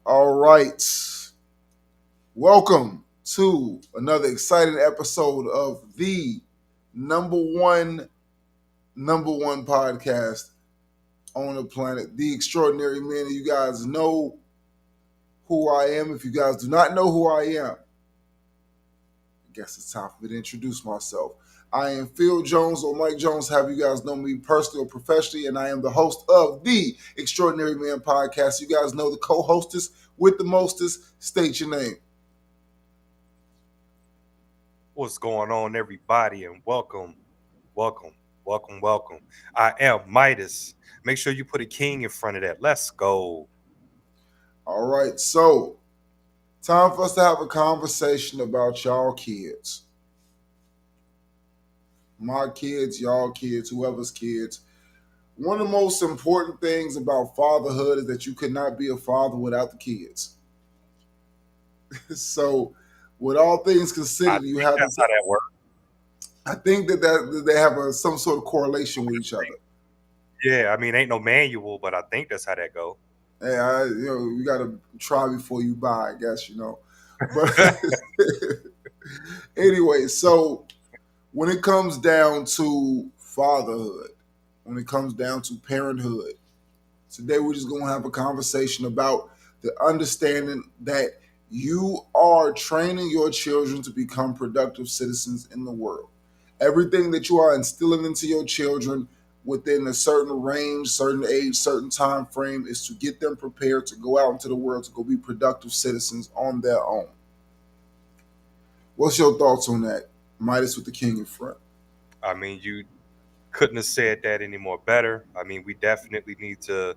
All right. Welcome to another exciting episode of the number one number one podcast on the planet, The Extraordinary Man. You guys know who I am. If you guys do not know who I am, I guess it's time for me to introduce myself. I am Phil Jones or Mike Jones, have you guys know me personally or professionally, and I am the host of the Extraordinary Man podcast. You guys know the co-hostess with the mostest. State your name. What's going on, everybody, and welcome. I am Midas. Make sure you put a king in front of that. Let's go. All right, so time for us to have a conversation about y'all kids. My kids, y'all kids, whoever's kids. One of the most important things about fatherhood is that you could not be a father without the kids. So, with all things I considered, you think have that's to. how that works. I think that they have some sort of correlation with each other. Yeah, I mean, ain't no manual, but I think that's how that go. Hey, you got to try before you buy, I guess, But anyway, so when it comes down to fatherhood, when it comes down to parenthood, today we're just going to have a conversation about the understanding that you are training your children to become productive citizens in the world. Everything that you are instilling into your children within a certain range, certain age, certain time frame is to get them prepared to go out into the world to go be productive citizens on their own. What's your thoughts on that? Midas with the king in front. I mean, you couldn't have said that any more better. I mean, we definitely need to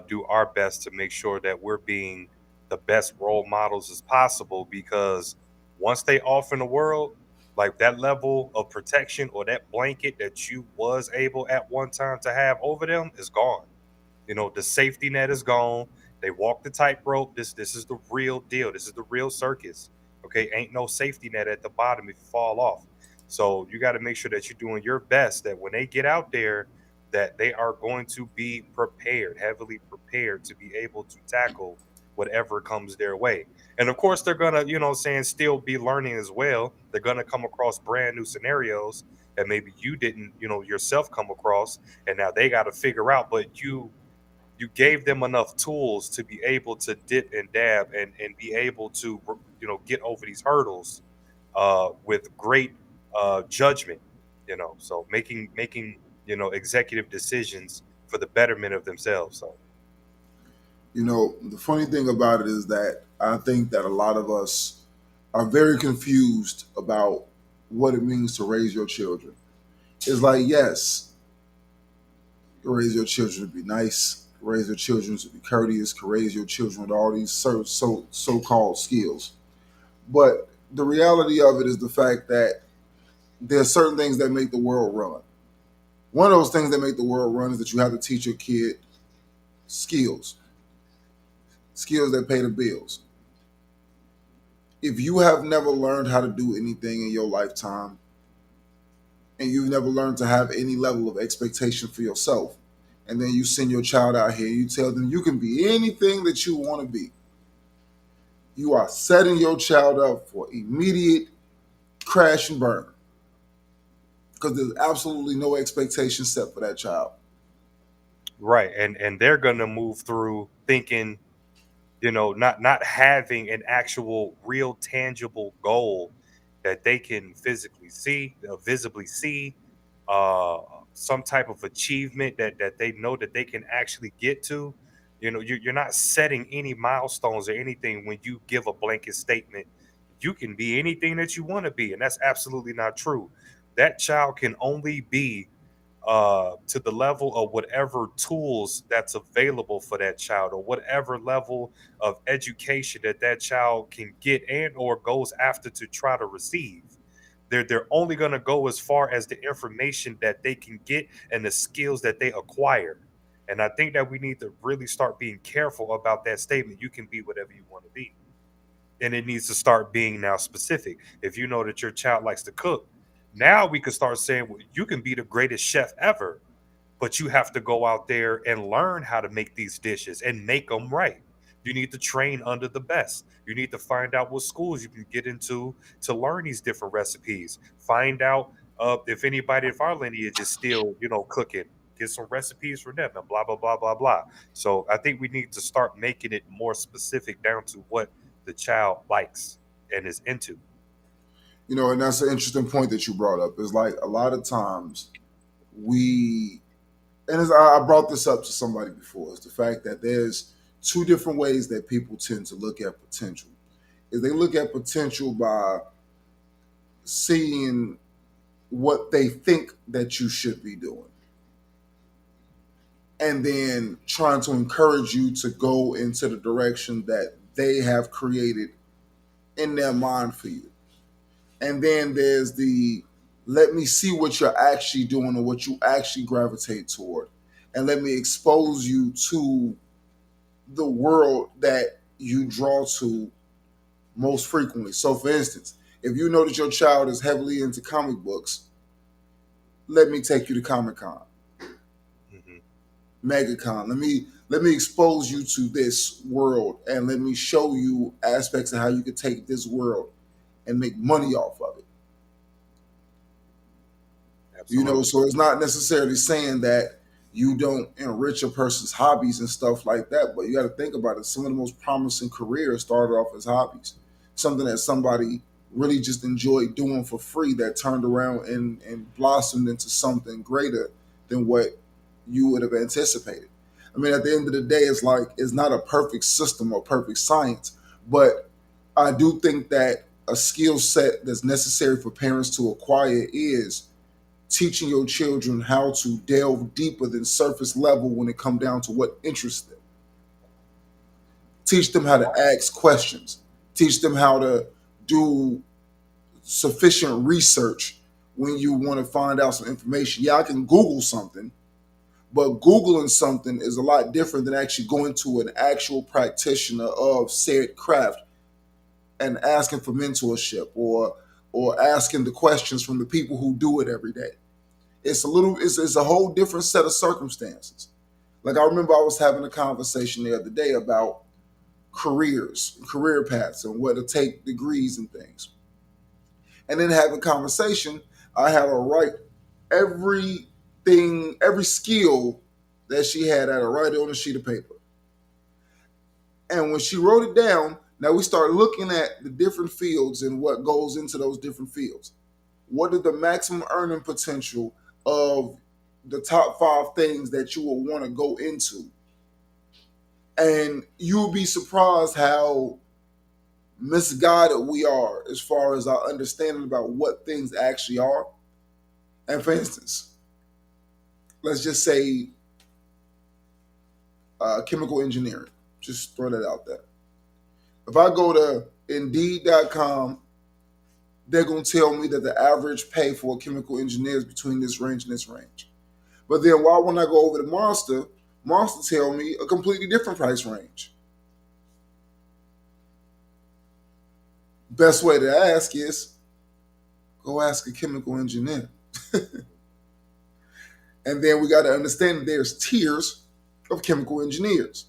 do our best to make sure that we're being the best role models as possible because once they off in the world, like that level of protection or that blanket that you was able at one time to have over them is gone. The safety net is gone. They walk the tightrope. This is the real deal. This is the real circus. Okay, ain't no safety net at the bottom if you fall off. So you got to make sure that you're doing your best that when they get out there, that they are going to be prepared, heavily prepared to be able to tackle whatever comes their way. And of course, they're gonna, still be learning as well. They're gonna come across brand new scenarios that maybe you didn't, yourself come across, and now they got to figure out. But you gave them enough tools to be able to dip and dab and be able to get over these hurdles with great judgment, so making executive decisions for the betterment of themselves. So The funny thing about it is that I think that a lot of us are very confused about what it means to raise your children. It's like, yes, you raise your children to be nice, raise your children to be courteous, raise your children with all these so-called skills. But the reality of it is the fact that there are certain things that make the world run. One of those things that make the world run is that you have to teach your kid skills, skills that pay the bills. If you have never learned how to do anything in your lifetime and you've never learned to have any level of expectation for yourself, and then you send your child out here, you tell them you can be anything that you want to be, you are setting your child up for immediate crash and burn because there's absolutely no expectation set for that child. right, and they're gonna move through thinking, not having an actual real tangible goal that they can physically see, visibly see, uh, some type of achievement that they know that they can actually get to. You're not setting any milestones or anything when you give a blanket statement. You can be anything that you want to be, and that's absolutely not true. That child can only be to the level of whatever tools that's available for that child or whatever level of education that child can get and or goes after to try to receive. They're only going to go as far as the information that they can get and the skills that they acquire. And I think that we need to really start being careful about that statement. You can be whatever you want to be. And it needs to start being now specific. If you know that your child likes to cook, now we can start saying, well, you can be the greatest chef ever, but you have to go out there and learn how to make these dishes and make them right. You need to train under the best. You need to find out what schools you can get into to learn these different recipes. Find out if anybody of our lineage is still, cooking. Get some recipes from them and blah blah blah blah blah. So I think we need to start making it more specific down to what the child likes and is into. And that's an interesting point that you brought up. Is like a lot of times we, and I brought this up to somebody before, is the fact that there's two different ways that people tend to look at potential. Is they look at potential by seeing what they think that you should be doing, and then trying to encourage you to go into the direction that they have created in their mind for you. And then there's the let me see what you're actually doing or what you actually gravitate toward. And let me expose you to the world that you draw to most frequently. So, for instance, if you know that your child is heavily into comic books, let me take you to Comic Con, Hmm. MegaCon. Let me expose you to this world and let me show you aspects of how you could take this world and make money off of it. Absolutely. So it's not necessarily saying that you don't enrich a person's hobbies and stuff like that, but you got to think about it. Some of the most promising careers started off as hobbies, something that somebody really just enjoyed doing for free that turned around and blossomed into something greater than what you would have anticipated. I mean, at the end of the day, it's like it's not a perfect system or perfect science, but I do think that a skill set that's necessary for parents to acquire is teaching your children how to delve deeper than surface level when it comes down to what interests them. Teach them how to ask questions. Teach them how to do sufficient research when you want to find out some information. Yeah, I can Google something, but Googling something is a lot different than actually going to an actual practitioner of said craft and asking for mentorship or asking the questions from the people who do it every day. It's a whole different set of circumstances. Like I remember I was having a conversation the other day about career paths and where to take degrees and things. And then having a conversation, I had her write every skill that she had, I had her write it on a sheet of paper. And when she wrote it down, now we start looking at the different fields and what goes into those different fields. What is the maximum earning potential of the top 5 things that you will want to go into? And you'll be surprised how misguided we are as far as our understanding about what things actually are. And for instance, let's just say chemical engineering. Just throw that out there. If I go to Indeed.com, they're going to tell me that the average pay for a chemical engineer is between this range and this range. But then why when I go over to Monster tell me a completely different price range? Best way to ask is go ask a chemical engineer. And then we got to understand that there's tiers of chemical engineers.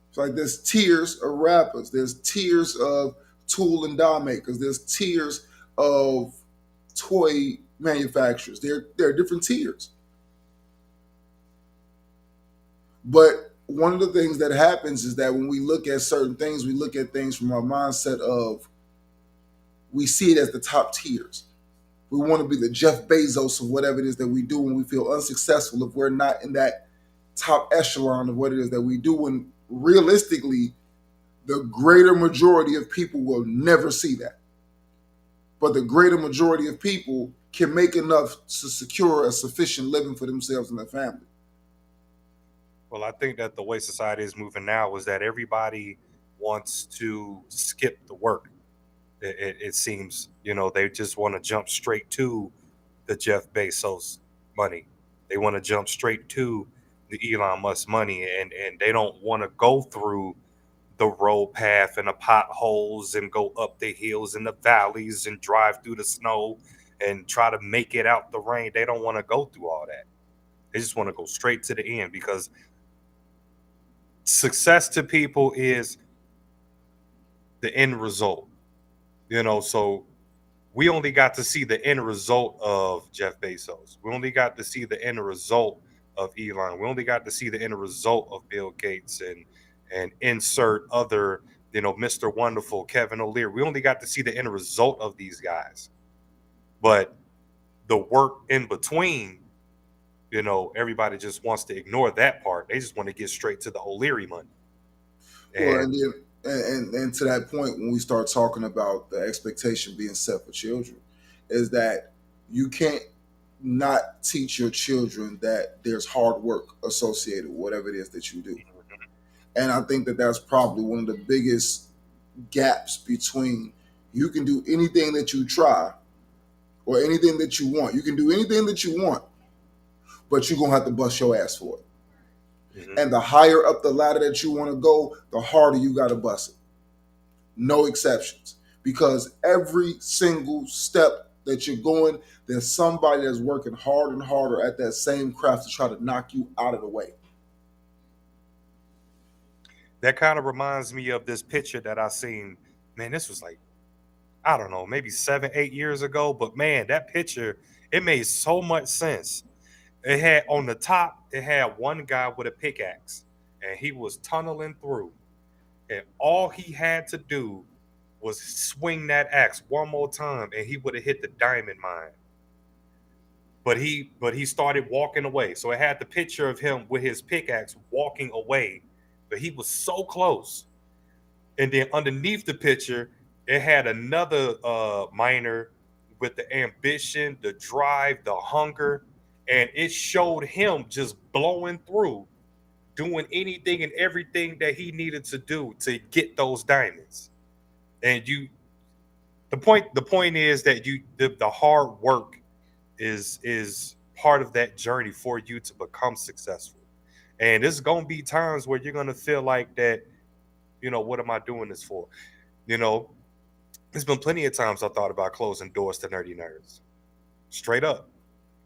It's like there's tiers of rappers, there's tiers of tool and die makers, there's tiers of toy manufacturers. There are different tiers. But one of the things that happens is that when we look at certain things, we look at things from our mindset of we see it as the top tiers. We want to be the Jeff Bezos of whatever it is that we do, when we feel unsuccessful if we're not in that top echelon of what it is that we do. When realistically, the greater majority of people will never see that. But the greater majority of people can make enough to secure a sufficient living for themselves and their family. Well, I think that the way society is moving now is that everybody wants to skip the work. It seems, they just want to jump straight to the Jeff Bezos money. They want to jump straight to the Elon Musk money, and they don't want to go through the road path and the potholes and go up the hills and the valleys and drive through the snow and try to make it out the rain. They don't want to go through all that. They just want to go straight to the end because success to people is the end result. So we only got to see the end result of Jeff Bezos. We only got to see the end result of Elon. We only got to see the end result of Bill Gates and insert other, Mr. Wonderful, Kevin O'Leary. We only got to see the end result of these guys. But the work in between, everybody just wants to ignore that part. They just want to get straight to the O'Leary money. Well, and then and to that point, when we start talking about the expectation being set for children, is that you can't not teach your children that there's hard work associated with whatever it is that you do. And I think that that's probably one of the biggest gaps between you can do anything that you try or anything that you want. You can do anything that you want, but you're going to have to bust your ass for it. Mm-hmm. And the higher up the ladder that you want to go, the harder you got to bust it. No exceptions. Because every single step that you're going, there's somebody that's working harder and harder at that same craft to try to knock you out of the way. That kind of reminds me of this picture that I seen. Man, this was like, I don't know, maybe 7-8 years ago. But man, that picture, it made so much sense. It had on the top, it had one guy with a pickaxe, and he was tunneling through. And all he had to do was swing that axe one more time, and he would have hit the diamond mine. But he started walking away. So it had the picture of him with his pickaxe walking away, but he was so close. And then underneath the picture, it had another miner with the ambition, the drive, the hunger. And it showed him just blowing through, doing anything and everything that he needed to do to get those diamonds. And the point is that the hard work is part of that journey for you to become successful. And there's gonna be times where you're gonna feel like that, what am I doing this for? There's been plenty of times I thought about closing doors to nerdy nerds. Straight up.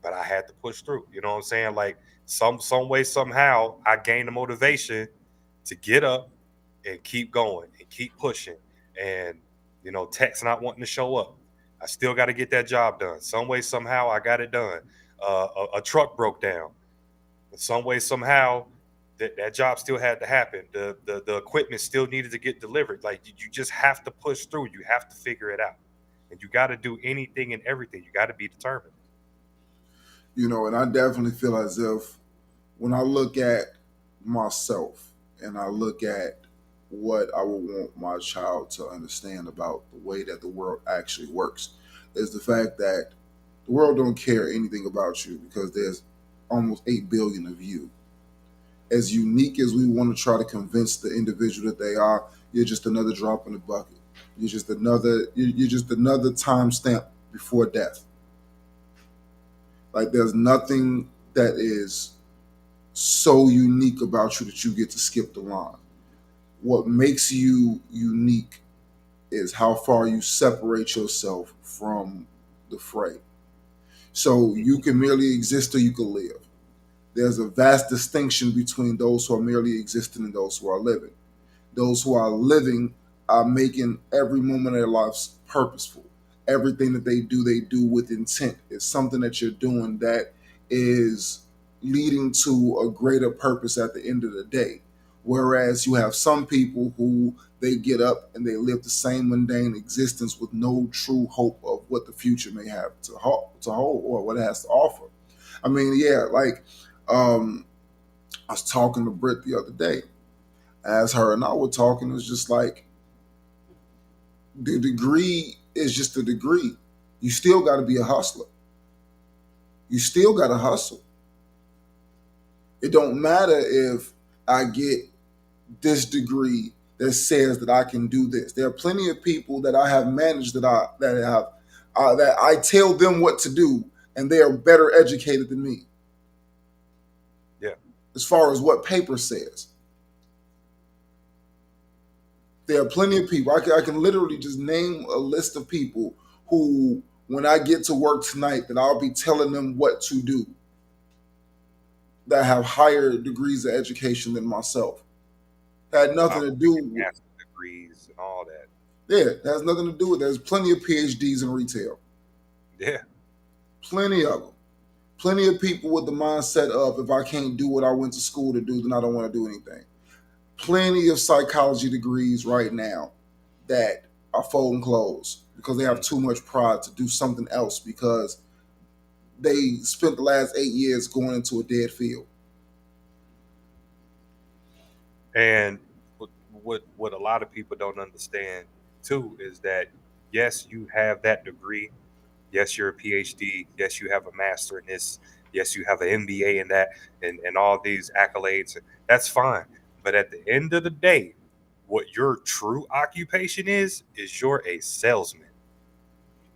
But I had to push through. You know what I'm saying? Like some way, somehow, I gained the motivation to get up and keep going and keep pushing. And tech's not wanting to show up. I still got to get that job done. Some way, somehow, I got it done. A truck broke down. Some way, somehow, that job still had to happen. The equipment still needed to get delivered. Like you just have to push through. You have to figure it out. And you got to do anything and everything. You got to be determined. And I definitely feel as if when I look at myself and I look at what I would want my child to understand about the way that the world actually works is the fact that the world don't care anything about you because there's almost 8 billion of you. As unique as we want to try to convince the individual that they are, you're just another drop in the bucket. You're just another timestamp before death. Like there's nothing that is so unique about you that you get to skip the line. What makes you unique is how far you separate yourself from the fray. So you can merely exist or you can live. There's a vast distinction between those who are merely existing and those who are living. Those who are living are making every moment of their lives purposeful. Everything that they do with intent. It's something that you're doing that is leading to a greater purpose at the end of the day. Whereas you have some people who they get up and they live the same mundane existence with no true hope of what the future may have to hold or what it has to offer. I mean, yeah, like I was talking to Britt the other day. As her and I were talking, it was just like the degree is just a degree. You still got to be a hustler. You still got to hustle. It don't matter if I get this degree that says that I can do this. There are plenty of people that I have managed that I tell them what to do, and they are better educated than me. Yeah. As far as what paper says. There are plenty of people. I can literally just name a list of people who, when I get to work tonight, that I'll be telling them what to do, that have higher degrees of education than myself. Had nothing to About do getting with, master degrees and all that. yeah, it has nothing to do with, there's plenty of PhDs in retail. Yeah. Plenty of them. Plenty of people with the mindset of, if I can't do what I went to school to do, then I don't want to do anything. Plenty of psychology degrees right now that are folding clothes because they have too much pride to do something else because they spent the last 8 years going into a dead field. And what a lot of people don't understand too is that yes, you have that degree. Yes, you're a PhD. Yes, you have a master in this. Yes, you have an MBA in that, and all these accolades. That's fine. But at the end of the day, what your true occupation is you're a salesman.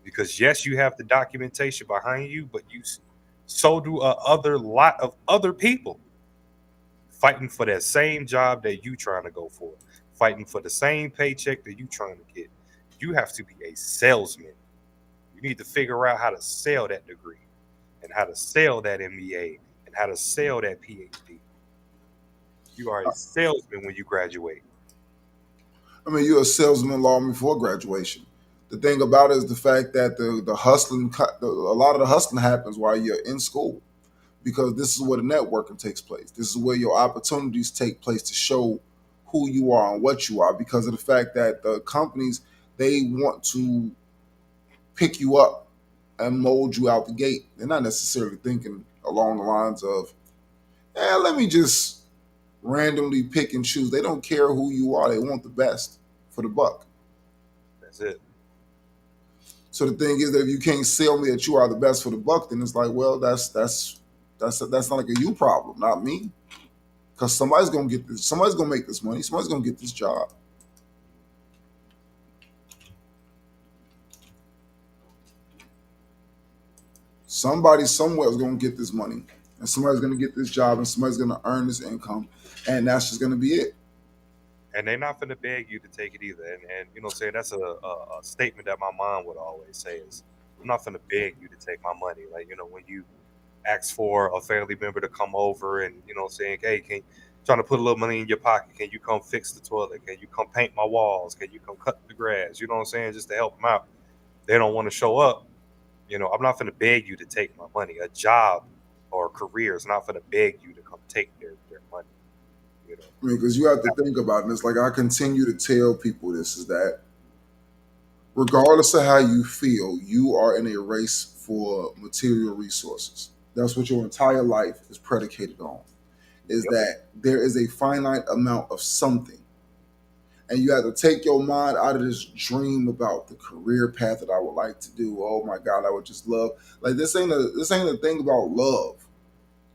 Because yes, you have the documentation behind you, but so do a other lot of other people fighting for that same job that you trying to go for, fighting for the same paycheck that you trying to get. You have to be a salesman. You need to figure out how to sell that degree and how to sell that MBA and how to sell that PhD. You are a salesman when you graduate. I mean, you're a salesman long before graduation. The thing about it is the fact that the hustling, a lot of the hustling happens while you're in school, because this is where the networking takes place. This is where your opportunities take place to show who you are and what you are, because of the fact that the companies, they want to pick you up and mold you out the gate. They're not necessarily thinking along the lines of, let me just randomly pick and choose. They don't care who you are. They want the best for the buck. That's it. So the thing is that if you can't sell me that you are the best for the buck, then it's like, well, that's not like a you problem, not me. Because somebody's gonna get this. Somebody's gonna make this money. Somebody's gonna get this job. Somebody somewhere is gonna get this money, and somebody's gonna get this job, and somebody's gonna earn this income, and that's just gonna be it. And they're not going to beg you to take it either. And you know, saying that's a statement that my mom would always say is, I'm not going to beg you to take my money. Like, you know, when you ask for a family member to come over and, you know, saying, hey, trying to put a little money in your pocket. Can you come fix the toilet? Can you come paint my walls? Can you come cut the grass? You know what I'm saying? Just to help them out. They don't want to show up. You know, I'm not going to beg you to take my money. A job or a career is not going to beg you to come take their money. You know, I mean, because you have to think about it. It's like I continue to tell people this is that regardless of how you feel, you are in a race for material resources. That's what your entire life is predicated on. Is yep, that there is a finite amount of something, and you have to take your mind out of this dream about the career path that I would like to do. Oh my God, I would just love, like, this ain't a thing about love.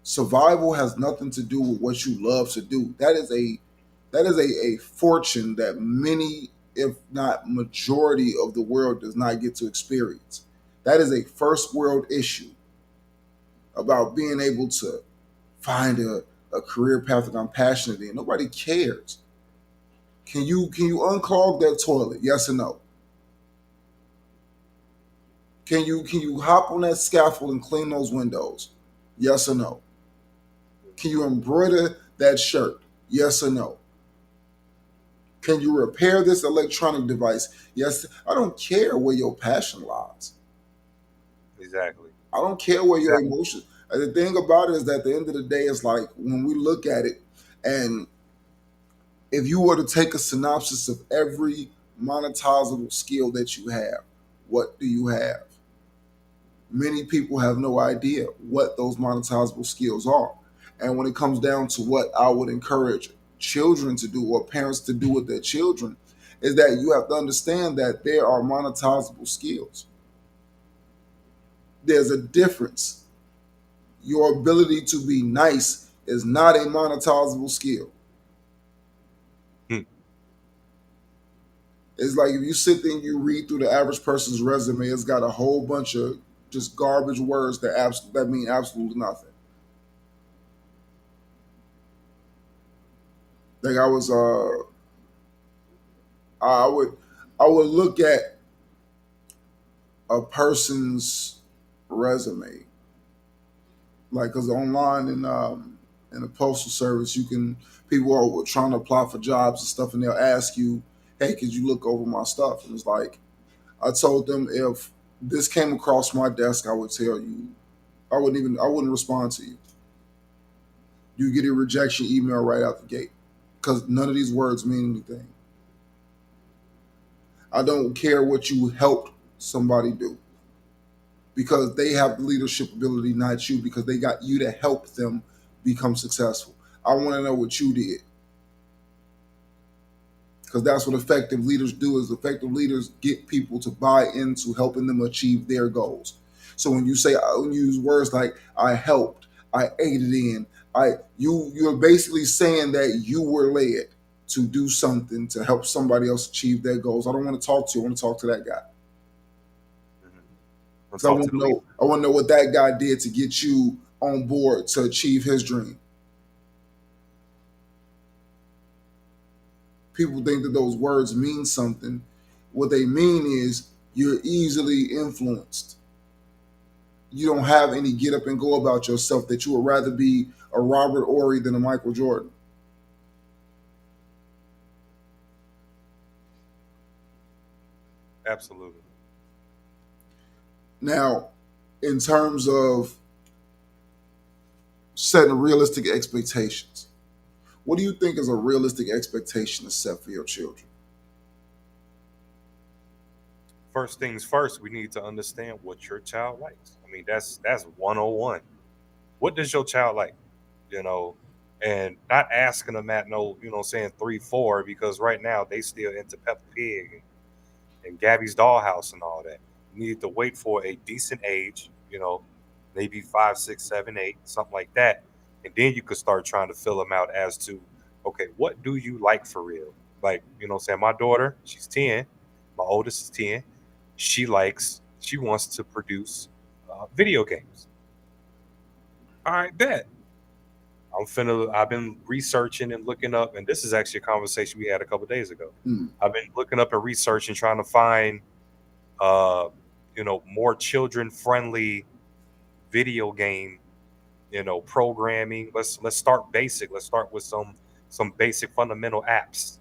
Survival has nothing to do with what you love to do. That is a fortune that many, if not majority of the world, does not get to experience. That is a first world issue about being able to find a career path that I'm passionate in. Nobody cares. Can you unclog that toilet? Yes or no? Can you hop on that scaffold and clean those windows? Yes or no? Can you embroider that shirt? Yes or no? Can you repair this electronic device? Yes. I don't care where your passion lies. exactly. I don't care where your Exactly. emotion. The thing about it is that at the end of the day, it's like when we look at it, and if you were to take a synopsis of every monetizable skill that you have, what do you have? Many people have no idea what those monetizable skills are. And when it comes down to what I would encourage children to do or parents to do with their children, is that you have to understand that there are monetizable skills. There's a difference. Your ability to be nice is not a monetizable skill. Hmm. It's like if you sit there and you read through the average person's resume, it's got a whole bunch of just garbage words that mean absolutely nothing. Like I would I would look at a person's resume, like, because online and In the postal service, people are trying to apply for jobs and stuff, and they'll ask you, "Hey, could you look over my stuff?" And it's like I told them, if this came across my desk, I would tell you. I wouldn't respond to you. You get a rejection email right out the gate because none of these words mean anything. I don't care what you helped somebody do because they have the leadership ability, not you, because they got you to help them become successful. I want to know what you did because that's what effective leaders do. Is effective leaders get people to buy into helping them achieve their goals. So when you say, when you use words like "I helped," "I aided in," you're basically saying that you were led to do something to help somebody else achieve their goals. I don't want to talk to you. I want to talk to that guy Mhm. We'll because talk to the leader. I want to know what that guy did to get you on board to achieve his dream. People think that those words mean something. What they mean is you're easily influenced. You don't have any get up and go about yourself, that you would rather be a Robert Ory than a Michael Jordan. Absolutely. Now, in terms of setting realistic expectations, what do you think is a realistic expectation to set for your children? First things first, we need to understand what your child likes. I mean, that's 101. What does your child like? You know, and not asking them at no, saying 3, 4, because right now they still into Peppa Pig and Gabby's Dollhouse and all that. You need to wait for a decent age, maybe 5, 6, 7, 8, something like that, and then you could start trying to fill them out as to, okay, what do you like for real? Like, saying my daughter, she's 10, my oldest is 10. She wants to produce video games. All right, bet. I've been researching and looking up, and this is actually a conversation we had a couple days ago. Hmm. I've been looking up and researching, trying to find, uh, more children friendly video game, programming. Let's start basic. Let's start with some basic fundamental apps,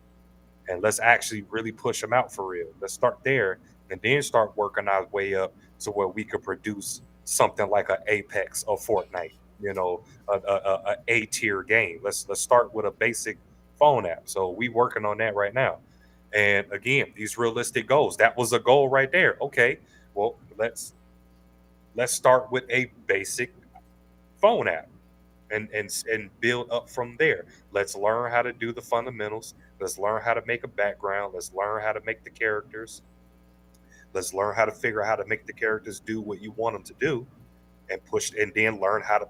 and let's actually really push them out for real. Let's start there, and then start working our way up to where we could produce something like a Apex or Fortnite, a tier game. Let's start with a basic phone app. So we working on that right now. And again, these realistic goals. That was a goal right there. Okay, well let's start with a basic phone app and build up from there. Let's learn how to do the fundamentals. Let's learn how to make a background. Let's learn how to make the characters. Let's learn how to figure out how to make the characters do what you want them to do, and then learn how to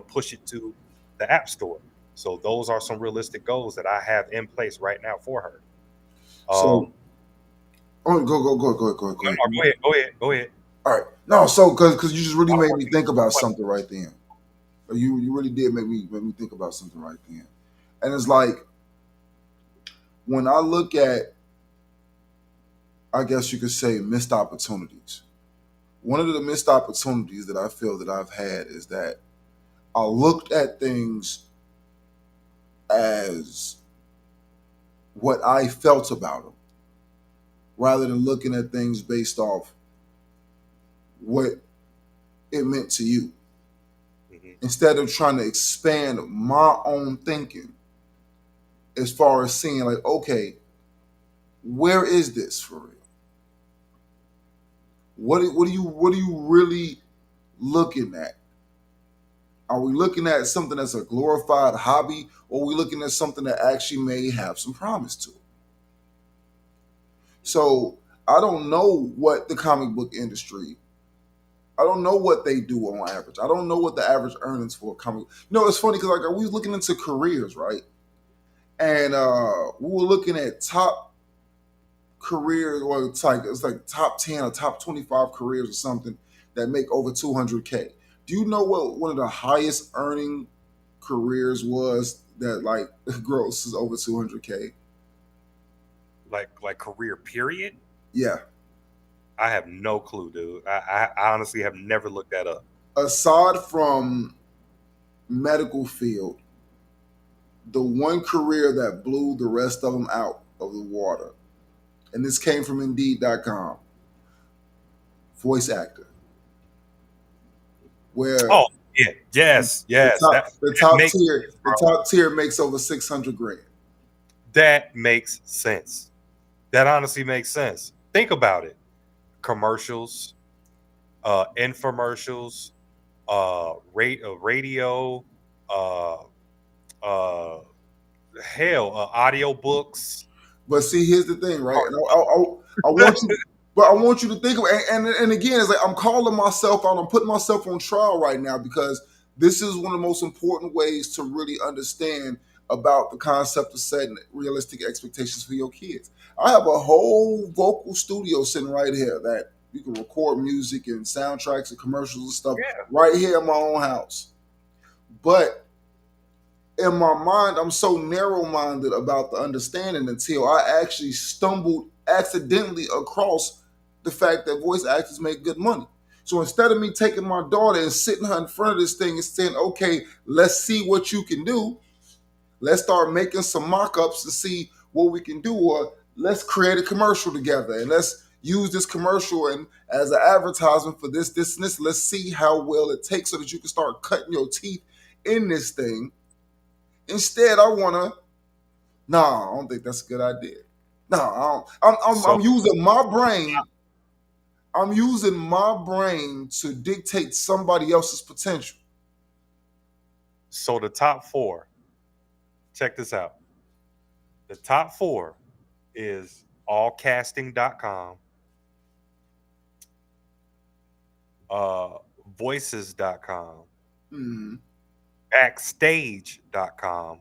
push it to the app store. So those are some realistic goals that I have in place right now for her. So, Um, oh, go no, ahead. no, go ahead. All right. No, so because you just really I don't made want me you to think answer the about question. something right then. You really did make me think about something right then. And it's like when I look at, I guess you could say, missed opportunities. One of the missed opportunities that I feel that I've had is that I looked at things as what I felt about them rather than looking at things based off what it meant to you. Hmm. Instead of trying to expand my own thinking as far as seeing, like, okay, where is this for real? What are you really looking at? Are we looking at something that's a glorified hobby, or are we looking at something that actually may have some promise to it? So I don't know what the comic book industry. I don't know what they do on average. I don't know what the average earnings for a comic. It's funny because like we was looking into careers, right? And we were looking at top careers, or it's like top 10 or top 25 careers or something that make over 200K. Do you know what one of the highest earning careers was that like grosses over 200K? Like career period. Yeah. I have no clue, dude. I honestly have never looked that up. Aside from medical field, The one career that blew the rest of them out of the water, and this came from Indeed.com, voice actor, where Oh yeah, yes, the yes. top the That top makes tier sense, the bro. top tier makes over 600 grand. That makes sense. That honestly makes sense. Think about it. Commercials, infomercials, radio, uh, uh, hell, audio books. But see, here's the thing, right? And I want you, but I want you to think of it. And again, it's like I'm calling myself out. I'm putting myself on trial right now because this is one of the most important ways to really understand about the concept of setting realistic expectations for your kids. I have a whole vocal studio sitting right here that you can record music and soundtracks and commercials and stuff Yeah. right here in my own house. But in my mind, I'm so narrow minded about the understanding until I actually stumbled accidentally across the fact that voice actors make good money. So instead of me taking my daughter and sitting her in front of this thing and saying, okay, let's see what you can do, let's start making some mock ups to see what we can do, or let's create a commercial together and let's use this commercial and as an advertisement for this, and this. Let's see how well it takes so that you can start cutting your teeth in this thing. Instead, I wanna. Nah, I don't think that's a good idea. No, I don't. So, I'm using my brain. I'm using my brain to dictate somebody else's potential. so the top four. Check this out. The top four is allcasting.com, uh, voices.com, Mm-hmm. backstage.com.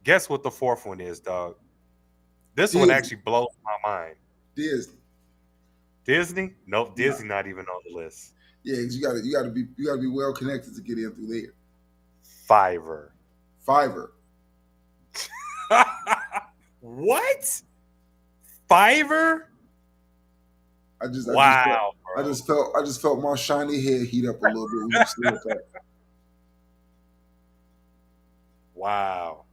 Guess what the fourth one is, dog? This one Disney. actually blows my mind. Disney. Disney? Nope, Yeah, Disney not even on the list. yeah. 'Cause you gotta be well connected to get in through there. Fiverr. Fiverr. What? Fiverr? I just Wow, bro. I just felt my shiny head heat up a little bit when you said that. Wow.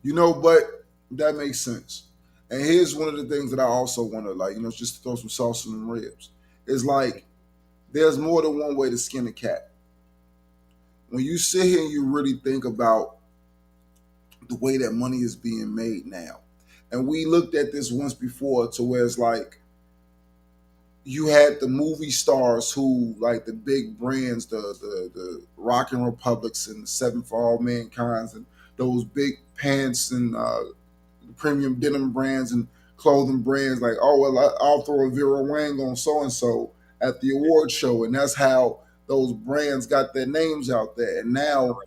But that makes sense. And here's one of the things that I also want to just to throw some sauce on the ribs. It's like there's more than one way to skin a cat. When you sit here and you really think about the way that money is being made now, and we looked at this once before to where it's like you had the movie stars who like the big brands, the Rockin' Republics and the Seven for All Mankind's and those big pants and premium denim brands and clothing brands like, oh well, I'll throw a Vera Wang on so and so at the award show, and that's how those brands got their names out there. And now,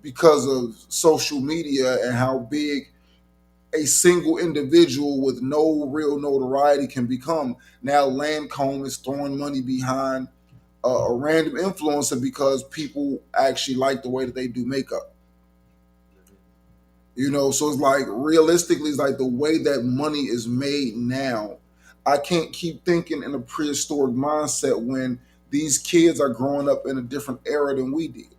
because of social media and how big a single individual with no real notoriety can become, now Lancome is throwing money behind a random influencer because people actually like the way that they do makeup. So it's like realistically, it's like the way that money is made now. I can't keep thinking in a prehistoric mindset when these kids are growing up in a different era than we did.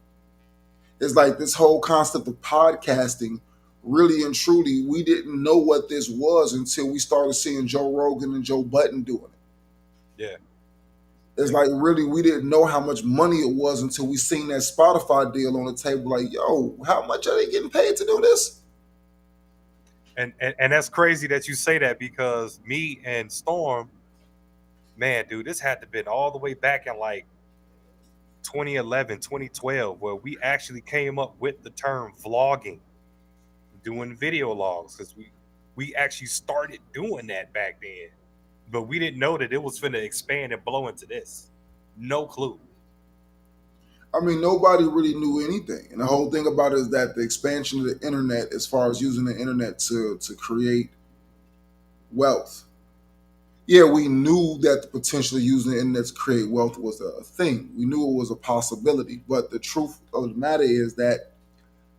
It's like this whole concept of podcasting, really and truly, we didn't know what this was until we started seeing Joe Rogan and Joe Budden doing it. Yeah. It's like really we didn't know how much money it was until we seen that Spotify deal on the table. Like, yo, how much are they getting paid to do this? And that's crazy that you say that because me and Storm, man, dude, this had to been all the way back in like 2011, 2012, where we actually came up with the term vlogging, doing video logs, because we actually started doing that back then. But we didn't know that it was finna expand and blow into this. No clue. I mean, nobody really knew anything. And the whole thing about it is that the expansion of the internet, as far as using the internet to create wealth, yeah, we knew that the potential of using the internet to create wealth was a thing. We knew it was a possibility. But the truth of the matter is that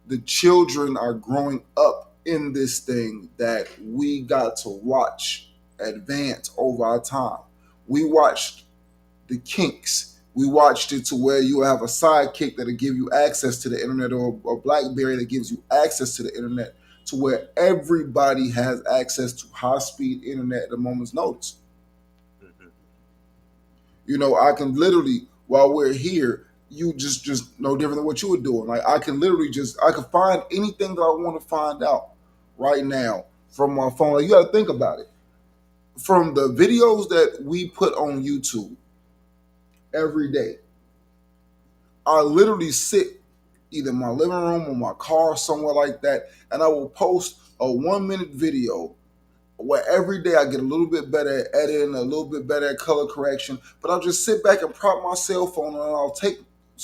the children are growing up in this thing that we got to watch advance over our time. We watched the Kinks We watched it to where you have a sidekick that'll give you access to the internet, or a BlackBerry that gives you access to the internet, to where everybody has access to high speed internet at a moment's notice. Mhm. You know, I can literally, while we're here, you just no different than what you were doing. Like I can literally just I can find anything that I want to find out right now from my phone. Like, you got to think about it. From the videos that we put on YouTube every day, I literally sit either in my living room or my car, somewhere like that, and I will post a 1 minute video where every day I get a little bit better at editing, a little bit better at color correction. But I'll just sit back and prop my cell phone, and I'll take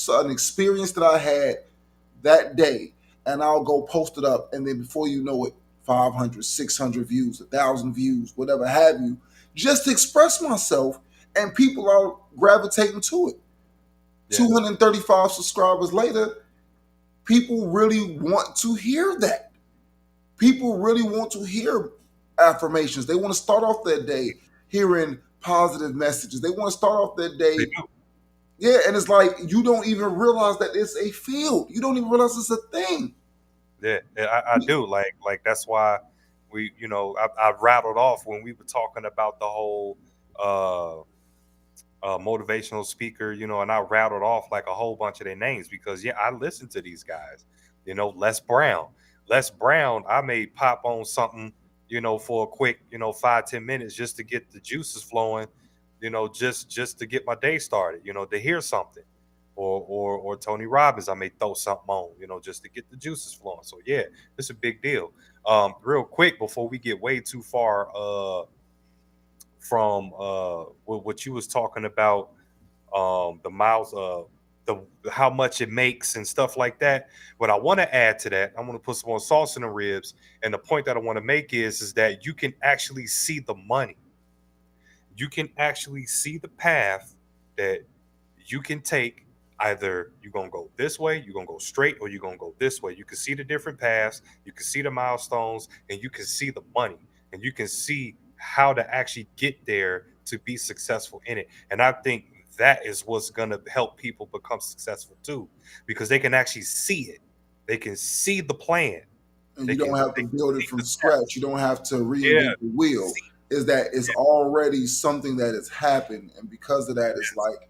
an experience that I had that day, and I'll go post it up. And then before you know it, 500, 600 views, 1,000 views, whatever have you, just to express myself, and people are gravitating to it. Yeah. 235 subscribers later, people really want to hear that. People really want to hear affirmations. They want to start off their day hearing positive messages. They want to start off their They day. do. Yeah, and it's like you don't even realize that it's a field. You don't even realize it's a thing. Yeah, I do. Like that's why we, I rattled off when we were talking about the whole uh motivational speaker, and I rattled off like a whole bunch of their names because yeah, I listen to these guys. Les Brown. Les Brown, I may pop on something, for a quick, 5-10 minutes just to get the juices flowing, just to get my day started, to hear something. Or Tony Robbins, I may throw something on, just to get the juices flowing. So yeah, it's a big deal. Real quick before we get way too far from what you was talking about, the miles, the how much it makes and stuff like that. What I want to add to that, I want to put some more sauce in the ribs, and the point that I want to make is that you can actually see the money. You can actually see the path that you can take. Either you're gonna go this way, you're gonna go straight, or you're gonna go this way. You can see the different paths, you can see the milestones, and you can see the money, and you can see how to actually get there to be successful in it. And I think that is what's gonna help people become successful too, because they can actually see it. They can see the plan. And They you don't can, have they to can build it see from the scratch. steps. You don't have to Yeah. reinvent the wheel. See. Is that it's Yeah. already something that has happened, and because of that, it's Yes. like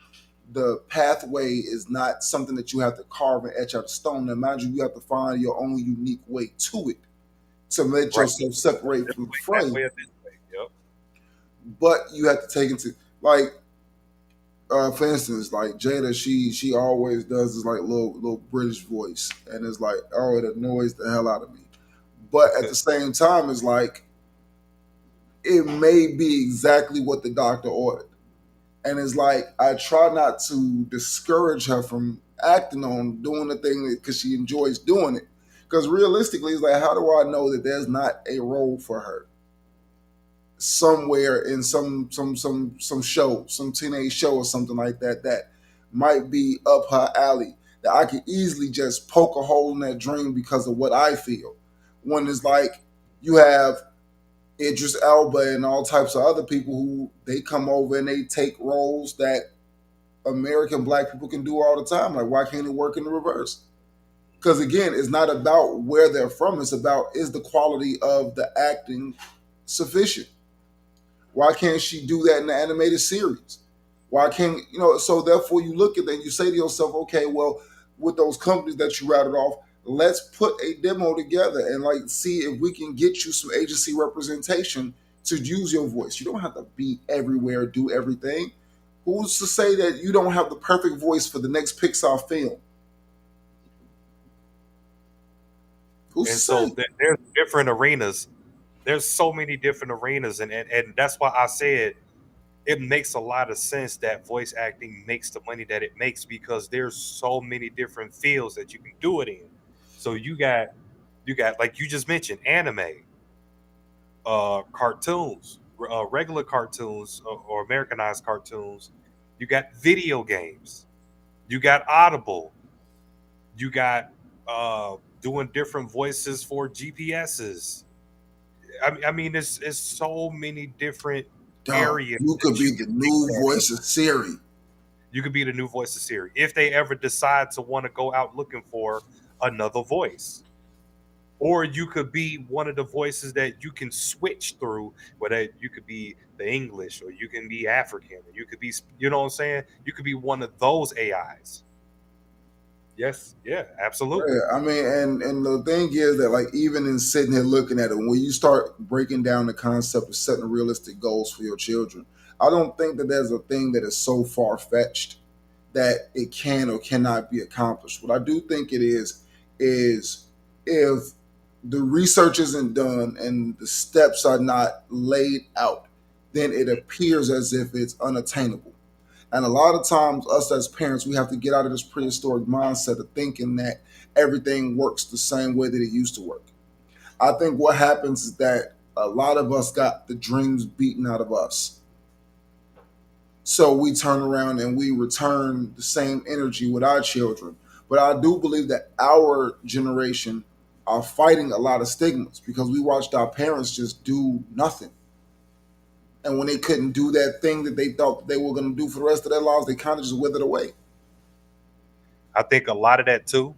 the pathway is not something that you have to carve and etch out of stone. Now, mind you, you have to find your own unique way to it to let Right. yourself separate This from the way, that frame. way, or this way. Yep. But you have to take into like, for instance, like Jada, she always does this like little British voice, and it's like, oh, it annoys the hell out of me. But at the same time, it's like it may be exactly what the doctor ordered. And it's like I try not to discourage her from acting on doing the thing because she enjoys doing it. Because realistically, it's like, how do I know that there's not a role for her somewhere in some show, some teenage show or something like that that might be up her alley, that I could easily just poke a hole in that dream because of what I feel. When it's like you have Idris Elba and all types of other people who they come over and they take roles that American black people can do all the time. Like, why can't it work in the reverse? Because again, it's not about where they're from. It's about, is the quality of the acting sufficient? Why can't she do that in the animated series? Why can't, so therefore you look at that and you say to yourself, okay, well, with those companies that you routed off, let's put a demo together and like see if we can get you some agency representation to use your voice. You don't have to be everywhere, do everything. Who's to say that you don't have the perfect voice for the next Pixar film? Who's to And so say? there's different arenas. There's so many different arenas, and that's why I said it makes a lot of sense that voice acting makes the money that it makes, because there's so many different fields that you can do it in. So you got like you just mentioned, anime, cartoons, regular cartoons, or Americanized cartoons. You got video games. You got Audible. You got doing different voices for GPSs. I mean, it's so many different Dog, areas you could that you be the can take new that. voice of Siri. You could be the new voice of Siri if they ever decide to want to go out looking for another voice. Or you could be one of the voices that you can switch through, whether you could be the English or you can be African or you could be, you know what I'm saying? You could be one of those AIs. Yes, yeah, absolutely. Yeah, I mean, and the thing is that like even in sitting here looking at it, when you start breaking down the concept of setting realistic goals for your children, I don't think that there's a thing that is so far fetched that it can or cannot be accomplished. What I do think it is if the research isn't done and the steps are not laid out, then it appears as if it's unattainable. And a lot of times, us as parents, we have to get out of this prehistoric mindset of thinking that everything works the same way that it used to work. I think what happens is that a lot of us got the dreams beaten out of us. So we turn around and we return the same energy with our children. But I do believe that our generation are fighting a lot of stigmas because we watched our parents just do nothing. And when they couldn't do that thing that they thought they were going to do for the rest of their lives, they kind of just withered away. I think a lot of that too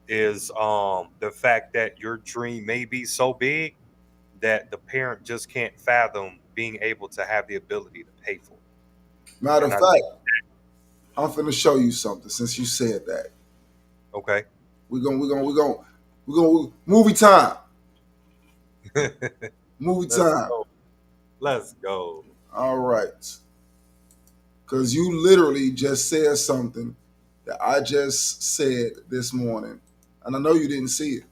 is the fact that your dream may be so big that the parent just can't fathom being able to have the ability to pay for it. Matter of And I think, fact, I'm finna show you something since you said that. okay. We're gonna movie time. Movie Let's time. go. Let's go. All right. Because you literally just said something that I just said this morning. And I know you didn't see it.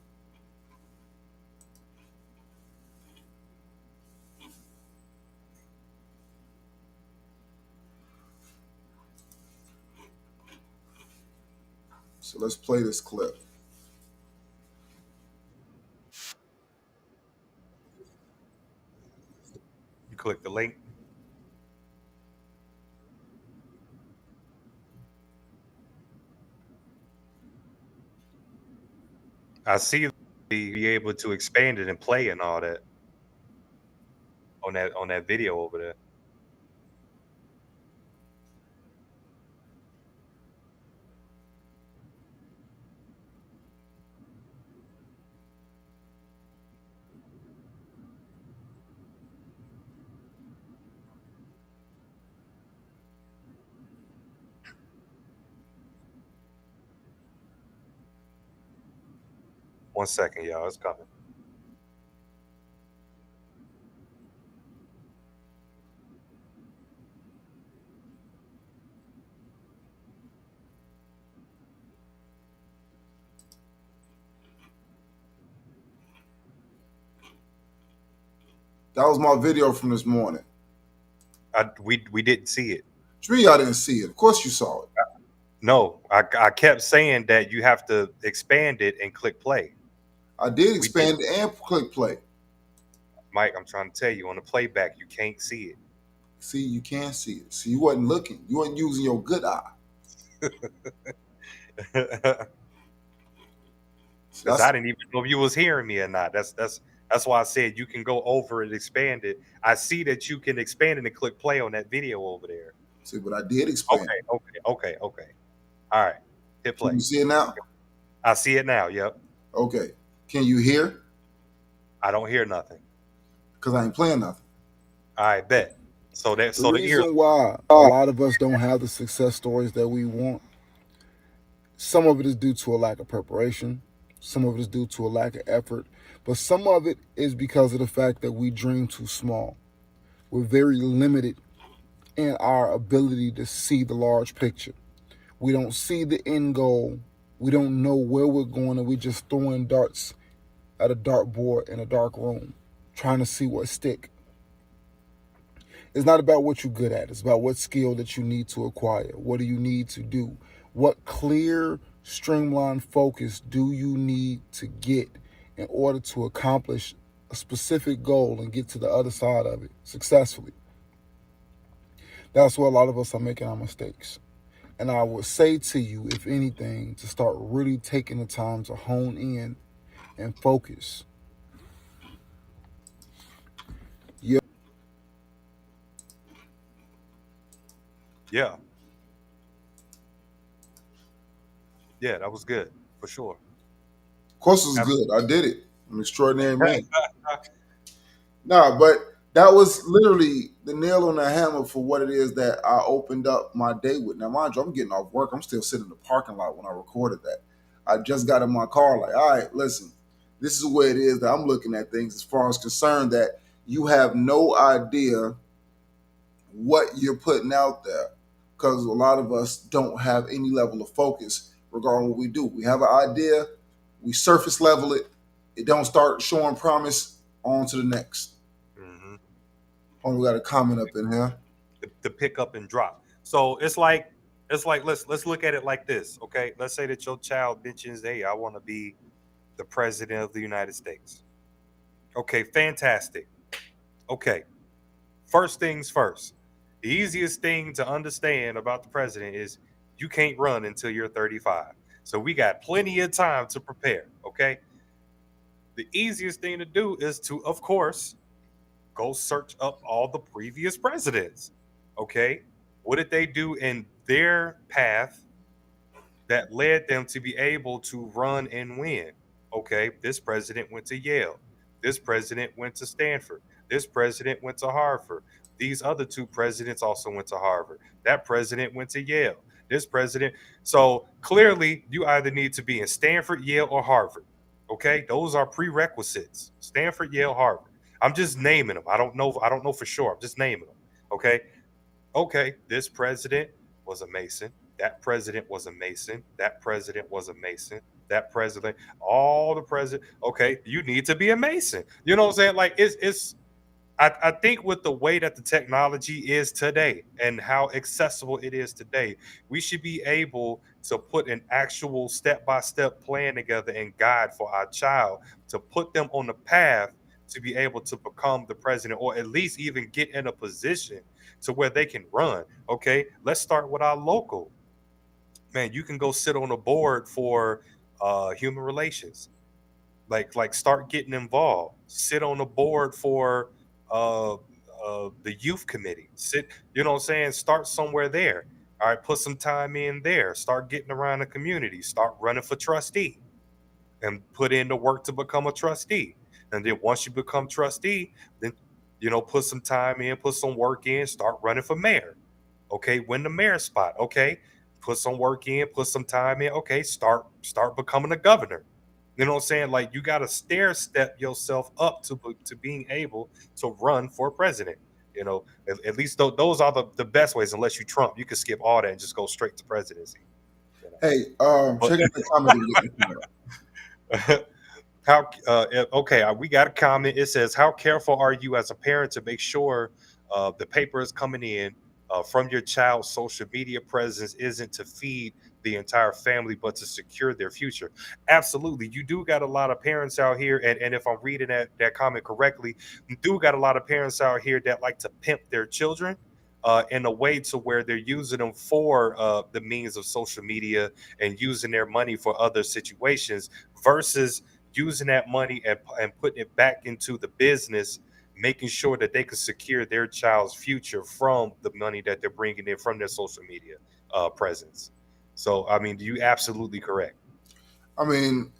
So let's play this clip. You click the link. I see you be able to expand it and play and all that on that video over there. One second, y'all. It's coming. That was my video from this morning. We didn't see it. Which means y'all didn't see it. Of course you saw it. No, I kept saying that you have to expand it and click play. I did expand it and click play. Mike, I'm trying to tell you on the playback, you can't see it. See, you can't see it. See, you wasn't looking. You wasn't using your good eye. Because I didn't even know if you was hearing me or not. That's why I said you can go over and expand it. I see that you can expand it and click play on that video over there. See, but I did expand. Okay. All right, hit play. Can you see it now? I see it now. Yep. Okay. Can you hear? I don't hear nothing. Because I ain't playing nothing. All right, bet. So that The reason why a lot of us don't have the success stories that we want, some of it is due to a lack of preparation, some of it is due to a lack of effort, but some of it is because of the fact that we dream too small. We're very limited in our ability to see the large picture. We don't see the end goal. We don't know where we're going, and we're just throwing darts at a dartboard in a dark room, trying to see what stick. It's not about what you're good at. It's about what skill that you need to acquire. What do you need to do? What clear, streamlined focus do you need to get in order to accomplish a specific goal and get to the other side of it successfully? That's where a lot of us are making our mistakes. And I would say to you, if anything, to start really taking the time to hone in and focus. Yeah. Yeah, that was good for sure. Of course, it was good. I did it. I'm an extraordinary man. Nah, but that was literally the nail on the hammer for what it is that I opened up my day with. Now, mind you, I'm getting off work. I'm still sitting in the parking lot when I recorded that. I just got in my car, like, all right, listen, this is the way it is that I'm looking at things as far as concerned that you have no idea what you're putting out there because a lot of us don't have any level of focus regarding what we do. We have an idea, we surface level it, it don't start showing promise, on to the next. Hmm. Oh, we got a comment up in here. The pick up and drop. So it's like let's look at it like this, okay? Let's say that your child mentions, "Hey, I want to be the president of the United States." Okay, fantastic. Okay, first things first. The easiest thing to understand about the president is you can't run until you're 35. So we got plenty of time to prepare, okay? The easiest thing to do is to, of course, go search up all the previous presidents. Okay. What did they do in their path that led them to be able to run and win? Okay. This president went to Yale. This president went to Stanford. This president went to Harvard. These other two presidents also went to Harvard. That president went to Yale. This president. So clearly, you either need to be in Stanford, Yale, or Harvard. Okay. Those are prerequisites. Stanford, Yale, Harvard. I'm just naming them. I don't know. I don't know for sure. I'm just naming them. Okay. Okay. This president was a Mason. That president was a Mason. That president was a Mason. That president, all the president. Okay, you need to be a Mason. You know what I'm saying? Like it's. I think with the way that the technology is today and how accessible it is today, we should be able to put an actual step-by-step plan together and guide for our child to put them on the path to be able to become the president or at least even get in a position to where they can run. Okay, let's start with our local. Man, you can go sit on a board for human relations. Like start getting involved. Sit on the board for uh, the youth committee. Sit, you know what I'm saying? Start somewhere there. All right, put some time in there. Start getting around the community. Start running for trustee and put in the work to become a trustee. And then once you become trustee, then put some time in, put some work in, start running for mayor. Okay, win the mayor spot. Okay, put some work in, put some time in. Okay, start becoming a governor. You know what I'm saying? Like you got to stair step yourself up to being able to run for president. At least those are the best ways. Unless you Trump, you can skip all that and just go straight to presidency. You know? Hey, But check out the comment we're getting here. how okay, we got a comment. It says, how careful are you as a parent to make sure the paper is coming in from your child's social media presence isn't to feed the entire family but to secure their future? Absolutely. You do got a lot of parents out here, and if I'm reading that comment correctly, you do got a lot of parents out here that like to pimp their children in a way to where they're using them for the means of social media and using their money for other situations versus using that money and putting it back into the business, making sure that they can secure their child's future from the money that they're bringing in from their social media presence. So, I mean, you absolutely correct. I mean,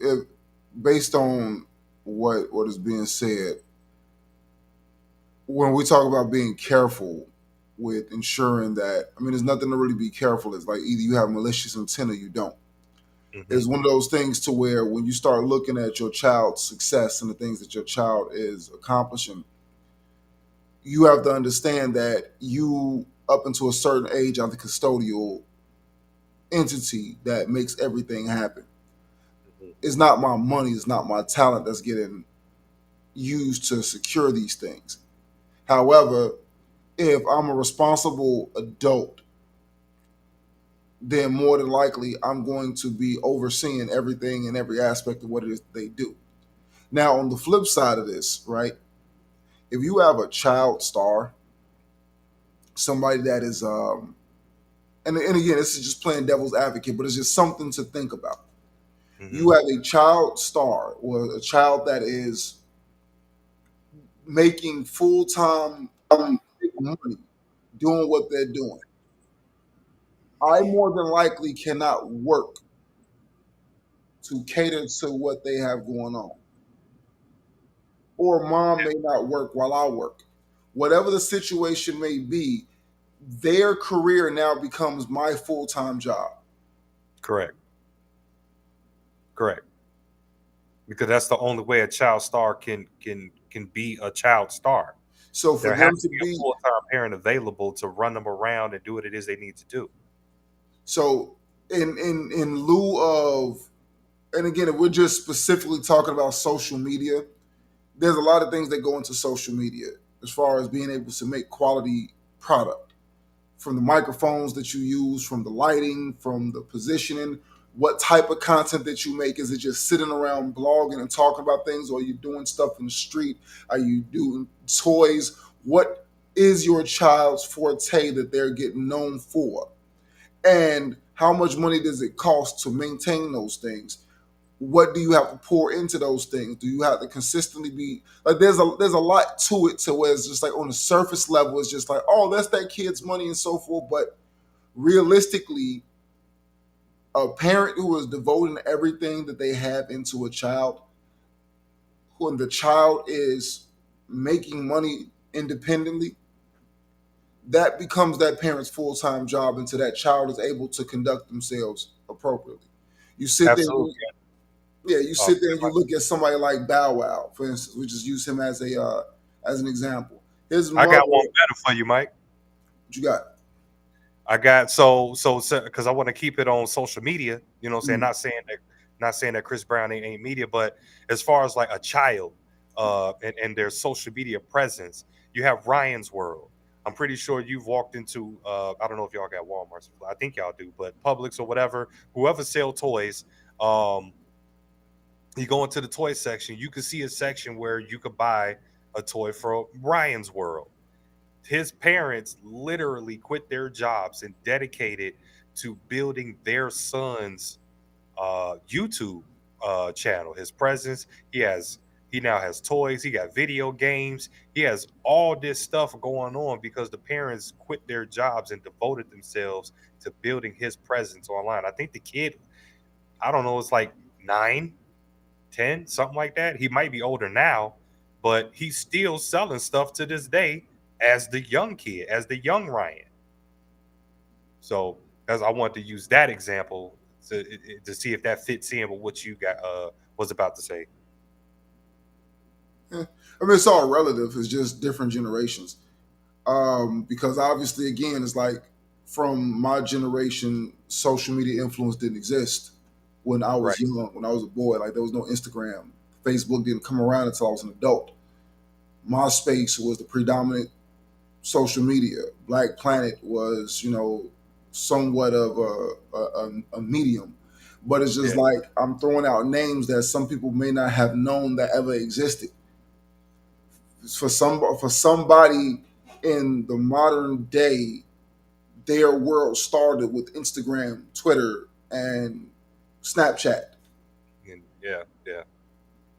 based on what is being said, when we talk about being careful with ensuring that, I mean, there's nothing to really be careful. It's like either you have malicious intent or you don't. Hmm. It's one of those things to where when you start looking at your child's success and the things that your child is accomplishing, you have to understand that you, up until a certain age, are the custodial entity that makes everything happen. Hmm. It's not my money, it's not my talent that's getting used to secure these things. However, if I'm a responsible adult, then more than likely I'm going to be overseeing everything and every aspect of what it is they do. Now, on the flip side of this, right, if you have a child star, somebody that is, and again, this is just playing devil's advocate, but it's just something to think about. Hmm. You have a child star or a child that is making full time money doing what they're doing. I more than likely cannot work to cater to what they have going on. Or mom may not work while I work. Whatever the situation may be, their career now becomes my full time job. Correct. Correct. Because that's the only way a child star can be a child star. So for There has them to to be a be full-time parent available to run them around and do what it is they need to do. so in lieu of, and again, if we're just specifically talking about social media, there's a lot of things that go into social media as far as being able to make quality product, from the microphones that you use, from the lighting, from the positioning, what type of content that you make. Is it just sitting around blogging and talking about things, or are you doing stuff in the street? Are you doing toys? What is your child's forte that they're getting known for? And how much money does it cost to maintain those things? What do you have to pour into those things? Do you have to consistently be like, there's a lot to it, to where it's just like on the surface level it's just like, oh, that's that kid's money and so forth. But realistically, a parent who is devoting everything that they have into a child, when the child is making money independently, that becomes that parent's full-time job until that child is able to conduct themselves appropriately. You sit there, Absolutely. yeah, you Uh, sit there and you look at somebody like Bow Wow, for instance. We just use him as an example. His I mother, got one what better for you, Mike. you got? I got so because I want to keep it on social media. You know what I'm saying? Mm. Not saying that Chris Brown ain't media, but as far as like a child and their social media presence, you have Ryan's World. I'm pretty sure you've walked into I don't know if y'all got Walmart's. I think y'all do, but Publix or whatever, whoever sell toys, um, you go into the toy section, you can see a section where you could buy a toy from Ryan's World. His parents literally quit their jobs and dedicated to building their son's YouTube channel. His presence, he now has toys, he got video games, he has all this stuff going on because the parents quit their jobs and devoted themselves to building his presence online. I think the kid, I don't know, it's like 9, 10, something like that. He might be older now, but he's still selling stuff to this day as the young kid, as the young Ryan. So, as I want to use that example to see if that fits in with what you got was about to say. I mean, it's all relative. It's just different generations. Because obviously, again, it's like, from my generation, social media influence didn't exist when I was Right. young, when I was a boy. Like, there was no Instagram. Facebook didn't come around until I was an adult. MySpace was the predominant social media. Black Planet was, somewhat of a medium. But it's just Yeah. like, I'm throwing out names that some people may not have known that ever existed. For somebody in the modern day, their world started with Instagram, Twitter, and Snapchat. And yeah. Yeah.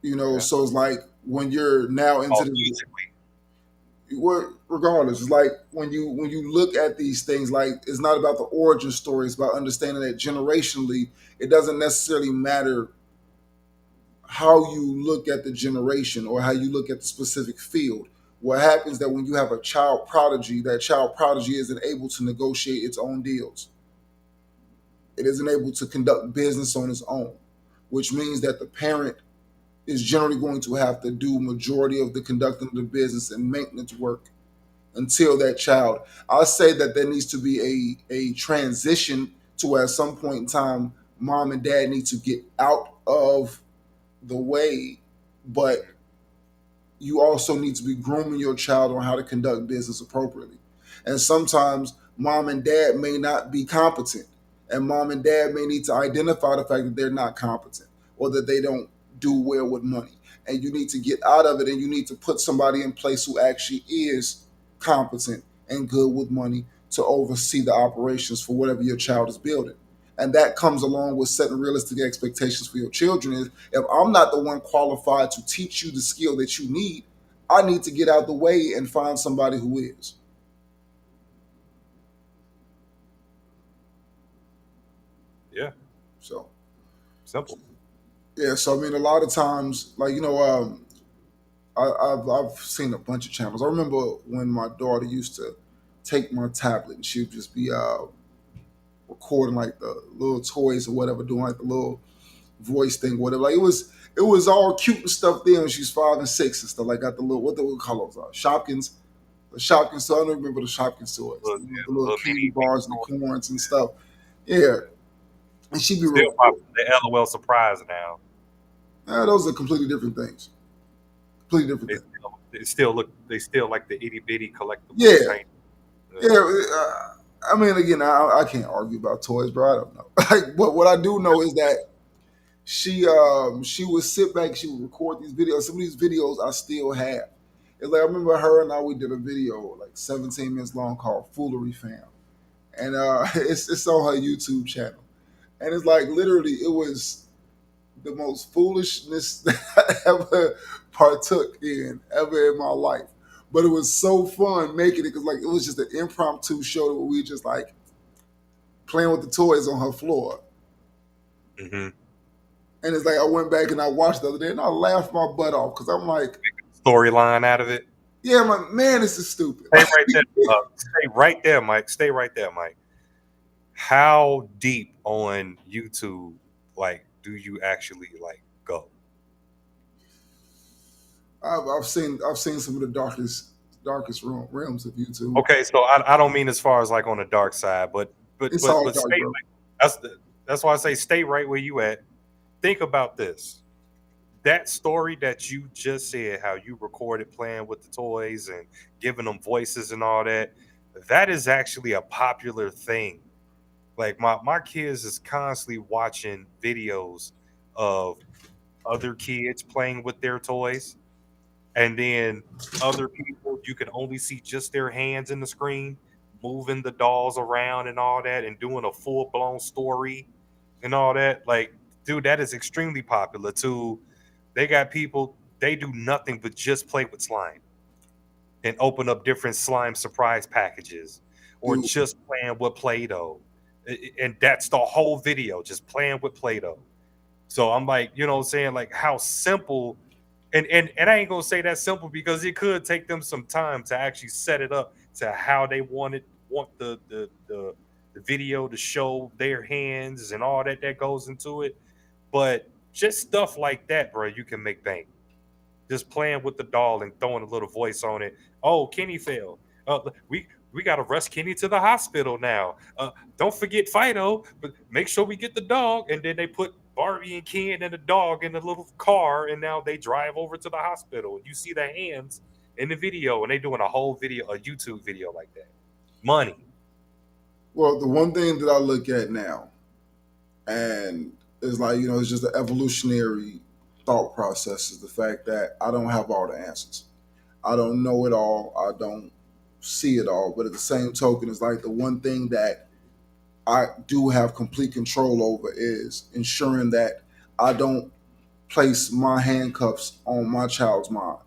Yeah. So it's like, when you're now into Oh, the, musically. regardless, it's like, when you look at these things, like, it's not about the origin story. It's about understanding that generationally, it doesn't necessarily matter how you look at the generation or how you look at the specific field. What happens that when you have a child prodigy, that child prodigy isn't able to negotiate its own deals. It isn't able to conduct business on its own, which means that the parent is generally going to have to do majority of the conducting of the business and maintenance work until that child. I say that there needs to be a transition to where at some point in time, mom and dad need to get out of the way, but you also need to be grooming your child on how to conduct business appropriately. And sometimes mom and dad may not be competent, and mom and dad may need to identify the fact that they're not competent or that they don't do well with money. And you need to get out of it, and you need to put somebody in place who actually is competent and good with money to oversee the operations for whatever your child is building. And that comes along with setting realistic expectations for your children. Is, if I'm not the one qualified to teach you the skill that you need, I need to get out the way and find somebody who is. Yeah. So Simple. Yeah, so I mean, a lot of times, like I've seen a bunch of channels. I remember when my daughter used to take my tablet and she would just be recording like the little toys or whatever, doing like the little voice thing, whatever. Like it was all cute and stuff then when she's 5 and 6 and stuff. Like got the little what we call those Shopkins, the Shopkins. So I don't remember the Shopkins toys, Little, the yeah, little little candy mini bars and the toys. corns and stuff. Yeah, and she'd be Still recording. popping the LOL surprise now. Those are completely different things. Completely different things. They still like the itty bitty collectible Yeah, tiny. yeah. I mean, again, I can't argue about toys, bro. I don't know. Like, what I do know is that she would sit back, she would record these videos. Some of these videos I still have. It's like I remember her and I we did a video like 17 minutes long called Foolery Fam, and it's on her YouTube channel, and it's like literally it was the most foolishness that I ever partook in ever in my life. But it was so fun making it because like it was just an impromptu show where we just like playing with the toys on her floor. Mm-hmm. And it's like I went back and I watched the other day and I laughed my butt off because I'm like, Storyline out of it. yeah, I'm like, man, this is stupid. Stay right there. Stay right there, Mike. Stay right there, Mike. How deep on YouTube, like, do you actually like go? I've seen some of the darkest realms of YouTube. Okay, so I don't mean as far as like on the dark side, but It's all dark, stay. bro. That's why I say stay right where you at. Think about this. That story that you just said, how you recorded playing with the toys and giving them voices and all that, that is actually a popular thing. Like my kids is constantly watching videos of other kids playing with their toys, and then other people you can only see just their hands in the screen, moving the dolls around and all that, and doing a full blown story and all that. Like, dude, that is extremely popular too. They got people, they do nothing but just play with slime and open up different slime surprise packages, or Dude, just playing with Play-Doh. And that's the whole video, just playing with Play-Doh. So I'm like, you know what I'm saying? Like how simple, and I ain't gonna say that simple because it could take them some time to actually set it up to how they want the video to show their hands and all that goes into it. But just stuff like that, bro, you can make bank. Just playing with the doll and throwing a little voice on it. Oh, Kenny fell. We got to rush Kenny to the hospital now. Don't forget Fido, but make sure we get the dog. And then they put Barbie and Ken and the dog in the little car, and now they drive over to the hospital. You see the hands in the video, and they doing a whole video, a YouTube video like that. Money. well, the one thing that I look at now, and it's like it's just an evolutionary thought process, is the fact that I don't have all the answers. I don't know it all. I don't see it all. But at the same token, it's like the one thing that I do have complete control over is ensuring that I don't place my handcuffs on my child's mind.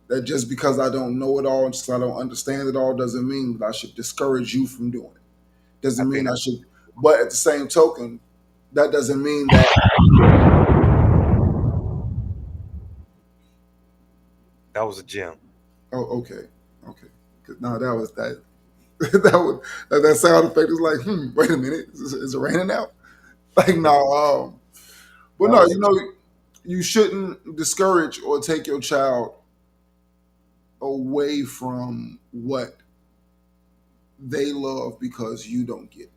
That just because I don't know it all and just I don't understand it all doesn't mean that I should discourage you from doing it. I Doesn't mean think I should. But at the same token, that doesn't mean that. that was a gem. Oh, okay, okay. 'Cause no, that was that. That sound effect is like, wait a minute, is it raining out? Like no, but That no, was a gem. you shouldn't discourage or take your child away from what they love because you don't get it.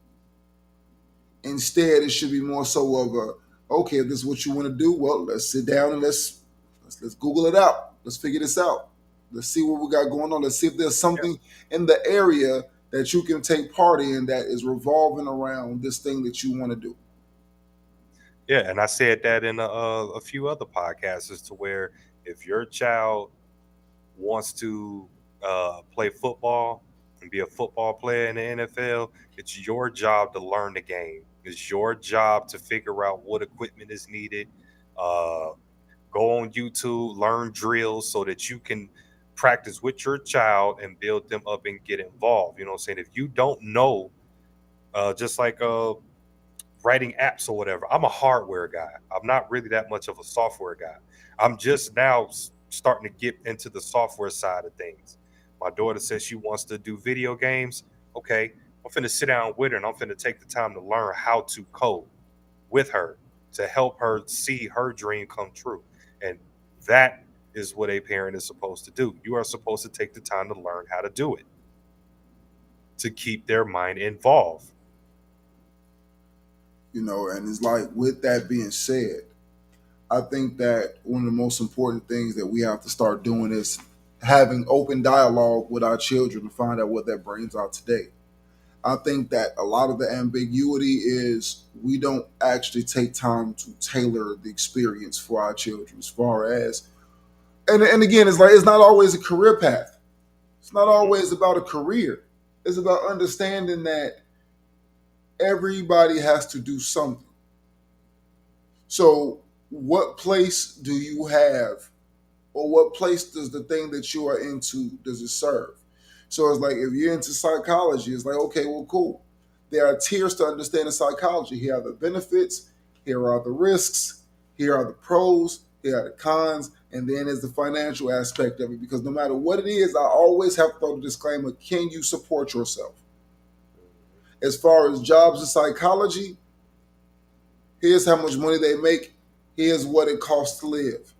Instead, it should be more so of a, okay, if this is what you want to do, well, let's sit down and let's Google it out. Let's figure this out. Let's see what we got going on. Let's see if there's Yeah. something in the area that you can take part in that is revolving around this thing that you want to do. Yeah, and I said that in a few other podcasts, as to where if your child wants to play football and be a football player in the NFL, it's your job to learn the game. It's your job to figure out what equipment is needed. Uh, Go on YouTube, learn drills so that you can practice with your child and build them up and get involved. You know what I'm saying? If you don't know, just like writing apps or whatever. I'm a hardware guy. I'm not really that much of a software guy. I'm just now starting to get into the software side of things. My daughter says she wants to do video games. Okay, I'm finna sit down with her and I'm finna take the time to learn how to code with her to help her see her dream come true. And that is what a parent is supposed to do. You are supposed to take the time to learn how to do it, to keep their mind involved. You know, and it's like, with that being said, I think that one of the most important things that we have to start doing is having open dialogue with our children to find out what that brings out today. I think that a lot of the ambiguity is we don't actually take time to tailor the experience for our children as far as, and again, it's like, it's not always a career path. It's not always about a career. It's about understanding that everybody has to do something. So what place do you have, or what place does the thing that you are into, does it serve? So it's like, if you're into psychology, it's like, okay, well, cool. There are tiers to understanding psychology. Here are the benefits, here are the risks, here are the pros, here are the cons, and then there's the financial aspect of it. Because no matter what it is, I always have to throw the disclaimer: can you support yourself? As far as jobs in psychology, here's how much money they make, here's what it costs to live.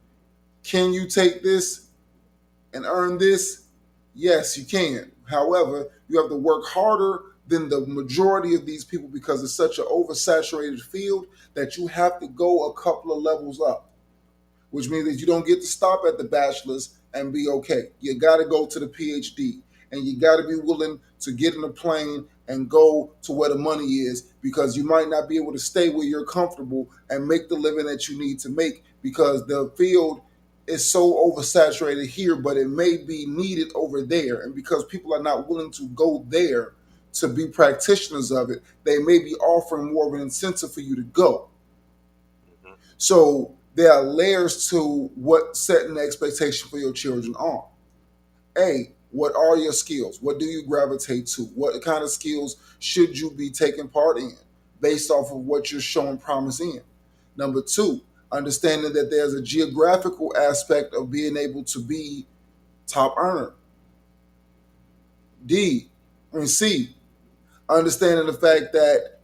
Can you take this and earn this? Yes, you can. However, you have to work harder than the majority of these people because it's such an oversaturated field that you have to go a couple of levels up, which means that you don't get to stop at the bachelor's and be okay. You got to go to the PhD, and you got to be willing to get in a plane and go to where the money is, because you might not be able to stay where you're comfortable and make the living that you need to make, because the field is so oversaturated here, but it may be needed over there. And because people are not willing to go there to be practitioners of it, they may be offering more of an incentive for you to go. Mhm. So there are layers to what setting the expectation for your children are. A, what are your skills? What do you gravitate to? What kind of skills should you be taking part in based off of what you're showing promise in? Number two, understanding that there's a geographical aspect of being able to be top earner. C, understanding the fact that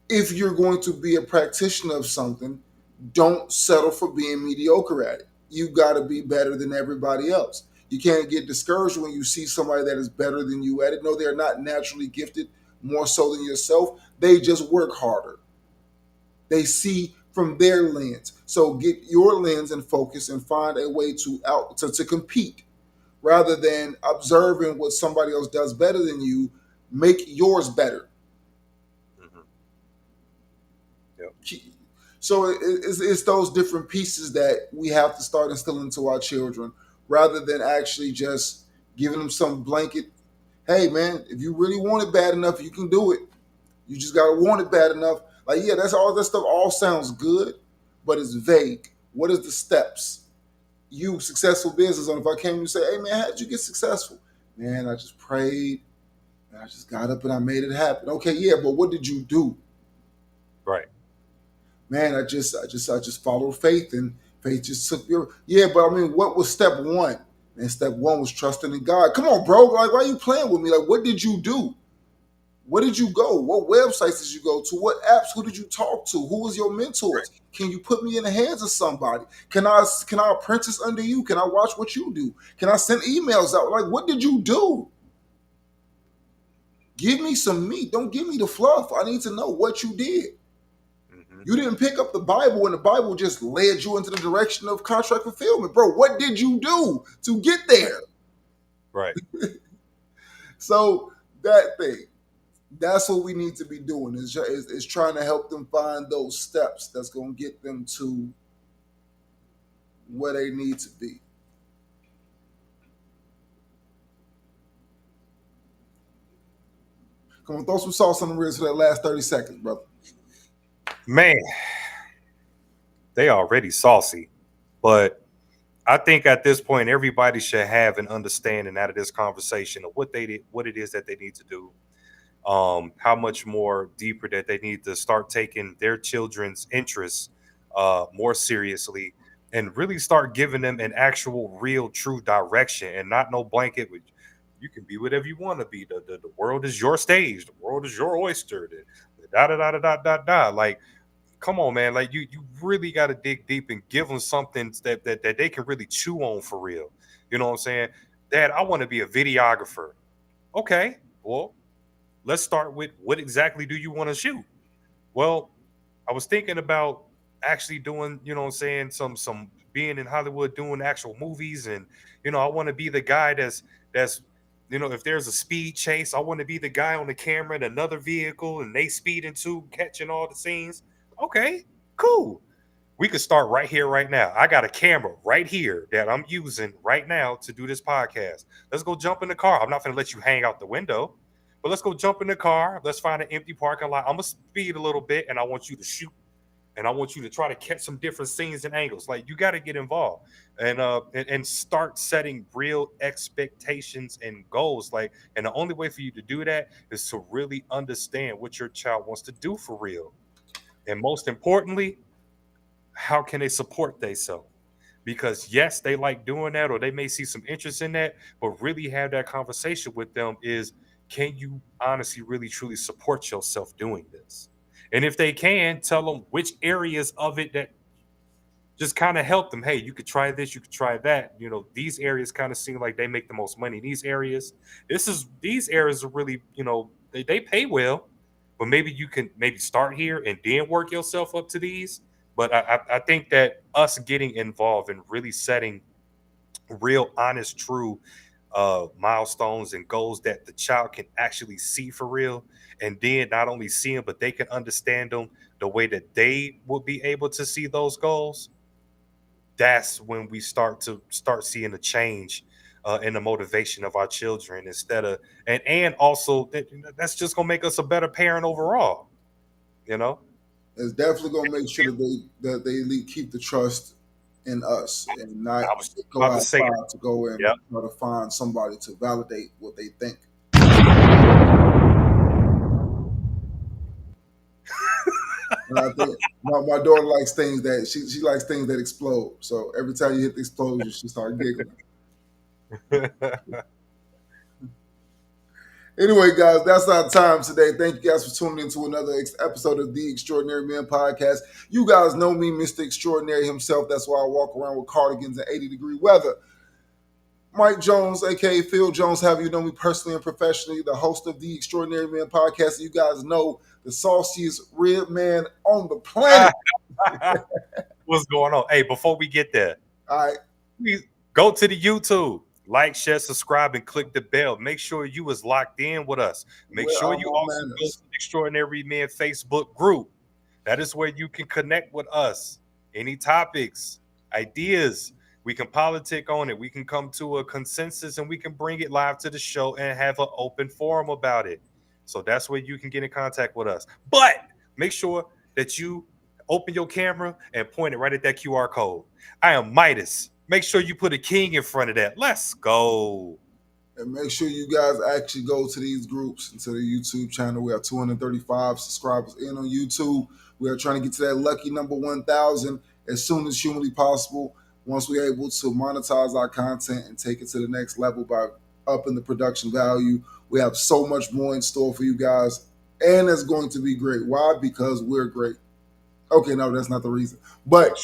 if you're going to be a practitioner of something, don't settle for being mediocre at it. You got to be better than everybody else. You can't get discouraged when you see somebody that is better than you at it. No, they're not naturally gifted more so than yourself. They just work harder. They see from their lens. So get your lens and focus and find a way to compete rather than observing what somebody else does better than you. Make yours better. Mhm. Yep. So it's those different pieces that we have to start instilling to our children rather than actually just giving them some blanket, hey man, if you really want it bad enough, you can do it. You just gotta want it bad enough. Like, yeah, that's all that stuff all sounds good, but it's vague. What is the steps? You, successful business owner, if I came and say, hey man, how did you get successful? Man, I just prayed, and I just got up and I made it happen. Okay, yeah, but what did you do? Right. Man, I just followed faith, and faith just took your, yeah, but I mean, what was step one? And step one was trusting in God. Come on, bro. Like, why are you playing with me? Like, what did you do? Where did you go? What websites did you go to? What apps? Who did you talk to? Who was your mentors? Can you put me in the hands of somebody? Can I apprentice under you? Can I watch what you do? Can I send emails out? Like, what did you do? Give me some meat. Don't give me the fluff. I need to know what you did. Mhm. You didn't pick up the Bible and the Bible just led you into the direction of contract fulfillment. Bro, what did you do to get there? Right. So that thing, that's what we need to be doing is trying to help them find those steps that's going to get them to where they need to be. Come on, throw some sauce on the ribs for that last 30 seconds, brother. Man, they already saucy, but I think at this point everybody should have an understanding out of this conversation of what it is that they need to do. how much more deeper that they need to start taking their children's interests more seriously and really start giving them an actual, real, true direction and not no blanket. With you can be whatever you want to be. The world is your stage. The world is your oyster. Da da da da da da da. Like, come on, man. Like you really got to dig deep and give them something that they can really chew on for real. You know what I'm saying? Dad, I want to be a videographer. Okay, well, let's start with what exactly do you want to shoot? Well, I was thinking about actually doing, you know what I'm saying, some being in Hollywood doing actual movies, and I want to be the guy that's if there's a speed chase, I want to be the guy on the camera in another vehicle and they speeding too, catching all the scenes. Okay, cool. We could start right here, right now. I got a camera right here that I'm using right now to do this podcast. Let's go jump in the car. I'm not going to let you hang out the window, but let's go jump in the car. Let's find an empty parking lot. I'm going to speed a little bit and I want you to shoot and I want you to try to catch some different scenes and angles. Like, you got to get involved and start setting real expectations and goals. Like, and the only way for you to do that is to really understand what your child wants to do for real. And most importantly, how can they support themselves? Because yes, they like doing that, or they may see some interest in that, but really have that conversation with them is, can you honestly, really, truly support yourself doing this? And if they can, tell them which areas of it that just kind of help them. Hey, you could try this, you could try that. These areas kind of seem like they make the most money. These areas, these areas are really, they pay well, but maybe you can maybe start here and then work yourself up to these. But I think that us getting involved and really setting real, honest, true milestones and goals that the child can actually see for real, and then not only see them, but they can understand them the way that they would be able to see those goals. That's when we start seeing a change in the motivation of our children, instead of and also that's just gonna make us a better parent overall. It's definitely gonna make sure that they keep the trust in us and not I was go about to say, outside to go in yep. and try to find somebody to validate what they think. And I think my daughter likes things that she likes things that explode. So every time you hit the explosion, she start giggling. Anyway, guys, that's our time today. Thank you guys for tuning into another episode of the Extraordinary Men Podcast. You guys know me, Mr. Extraordinary himself. That's why I walk around with cardigans in 80-degree weather. Mike Jones, aka Phil Jones, have you know me personally and professionally, the host of the Extraordinary Men Podcast. You guys know the sauciest rib man on the planet. What's going on? Hey, before we get there, All right. please go to the YouTube. Like, share, subscribe, and click the bell. Make sure you is locked in with us. Make sure you also go to the Extraordinary Men Facebook group. That is where you can connect with us. Any topics, ideas, we can politic on it. We can come to a consensus and we can bring it live to the show and have an open forum about it. So that's where you can get in contact with us. But make sure that you open your camera and point it right at that QR code. I am Midas. Make sure you put a king in front of that. Let's go. And make sure you guys actually go to these groups and to the YouTube channel. We have 235 subscribers in on YouTube. We are trying to get to that lucky number 1,000 as soon as humanly possible. Once we're able to monetize our content and take it to the next level by upping the production value, we have so much more in store for you guys. And it's going to be great. Why? Because we're great. Okay, no, that's not the reason. But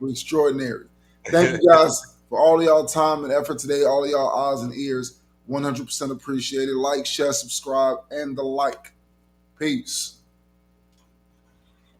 we're extraordinary. Thank you guys for all of y'all time and effort today, all of y'all eyes and ears. 100% appreciated. Like, share, subscribe, and the like. Peace.